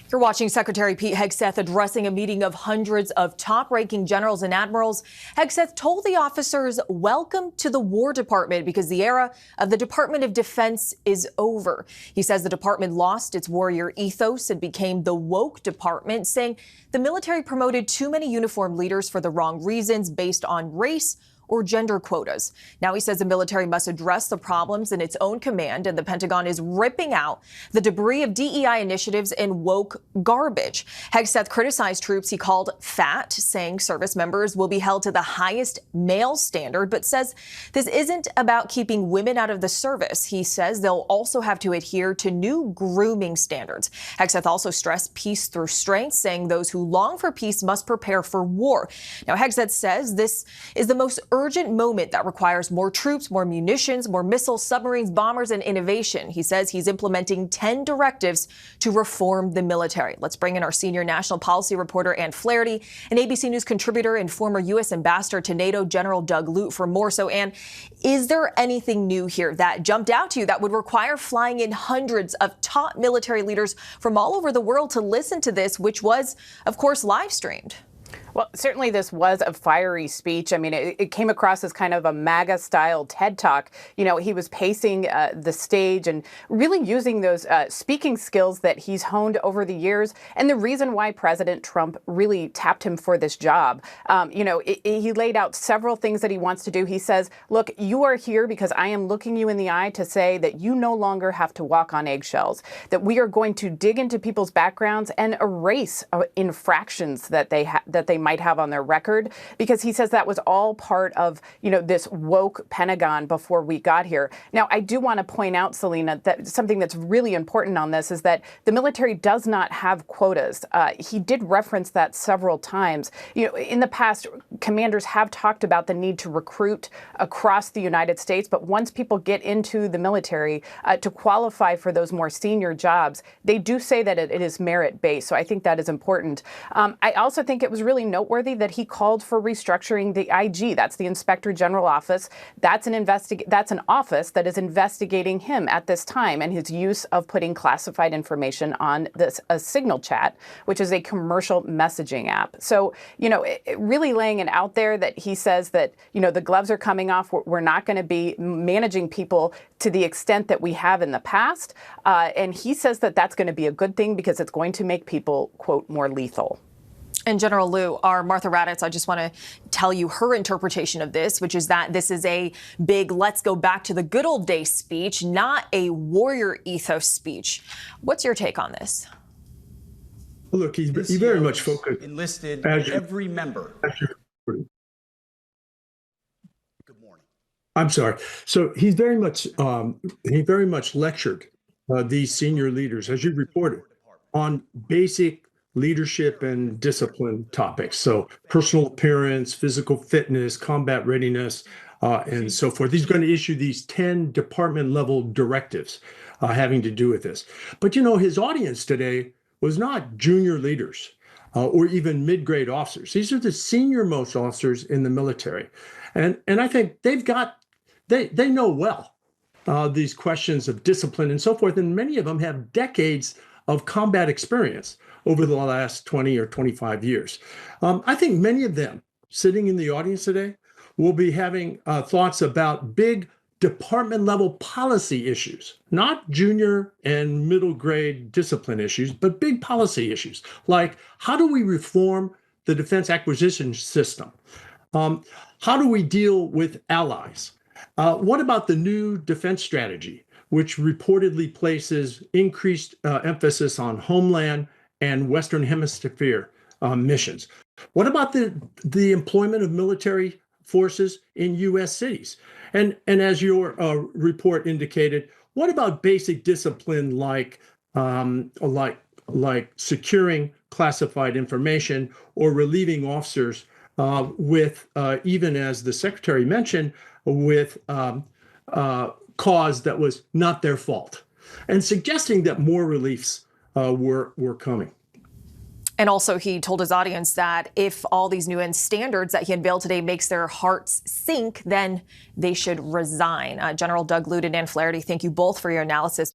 You're watching Secretary Pete Hegseth addressing a meeting of hundreds of top-ranking generals and admirals. Hegseth told the officers, welcome to the War Department, because the era of the Department of Defense is over. He says the department lost its warrior ethos and became the woke department, saying the military promoted too many uniformed leaders for the wrong reasons based on race or gender quotas. Now he says the military must address the problems in its own command, and the Pentagon is ripping out the debris of DEI initiatives and woke garbage. Hegseth criticized troops he called fat, saying service members will be held to the highest male standard, but says this isn't about keeping women out of the service. He says they'll also have to adhere to new grooming standards. Hegseth also stressed peace through strength, saying those who long for peace must prepare for war. Now Hegseth says this is the most urgent moment that requires more troops, more munitions, more missiles, submarines, bombers, and innovation. He says he's implementing 10 directives to reform the military. Let's bring in our senior national policy reporter, Ann Flaherty, an ABC News contributor and former U.S. ambassador to NATO, General Doug Lute, for more. So, Ann, is there anything new here that jumped out to you that would require flying in hundreds of top military leaders from all over the world to listen to this, which was, of course, live streamed? Well, certainly this was a fiery speech. I mean, it came across as kind of a MAGA-style TED Talk. You know, he was pacing the stage and really using those speaking skills that he's honed over the years, and the reason why President Trump really tapped him for this job. He laid out several things that he wants to do. He says, look, you are here because I am looking you in the eye to say that you no longer have to walk on eggshells, that we are going to dig into people's backgrounds and erase infractions that they might have on their record, because he says that was all part of, this woke Pentagon before we got here. Now, I do want to point out, Selena, that something that's really important on this is that the military does not have quotas. He did reference that several times. In the past, commanders have talked about the need to recruit across the United States, but once people get into the military to qualify for those more senior jobs, they do say that it is merit-based. So I think that is important. I also think it was really noteworthy that he called for restructuring the IG. That's the Inspector General office. That's an office that is investigating him at this time and his use of putting classified information on a Signal chat, which is a commercial messaging app. So, really laying it out there that he says that, the gloves are coming off. We're not going to be managing people to the extent that we have in the past. And he says that that's going to be a good thing because it's going to make people, quote, more lethal. And General Lute, our Martha Raddatz, I just want to tell you her interpretation of this, which is that this is a big let's go back to the good old days speech, not a warrior ethos speech. What's your take on this? Well, look, he very much focused. Enlisted every member. Good morning. I'm sorry. So he very much lectured these senior leaders, as you reported, on basic leadership and discipline topics. So personal appearance, physical fitness, combat readiness, and so forth. He's going to issue these 10 department level directives having to do with this. But, his audience today was not junior leaders or even mid-grade officers. These are the senior most officers in the military. And I think they know well these questions of discipline and so forth. And many of them have decades of combat experience over the last 20 or 25 years. I think many of them sitting in the audience today will be having thoughts about big department level policy issues, not junior and middle grade discipline issues, but big policy issues like how do we reform the defense acquisition system? How do we deal with allies? What about the new defense strategy, which reportedly places increased emphasis on homeland and Western Hemisphere missions? What about the employment of military forces in U.S. cities? And as your report indicated, what about basic discipline like securing classified information or relieving officers with, even as the Secretary mentioned, with cause that was not their fault, and suggesting that more reliefs were coming. And also, he told his audience that if all these new standards that he unveiled today makes their hearts sink, then they should resign. General Doug Lute and Ann Flaherty, thank you both for your analysis.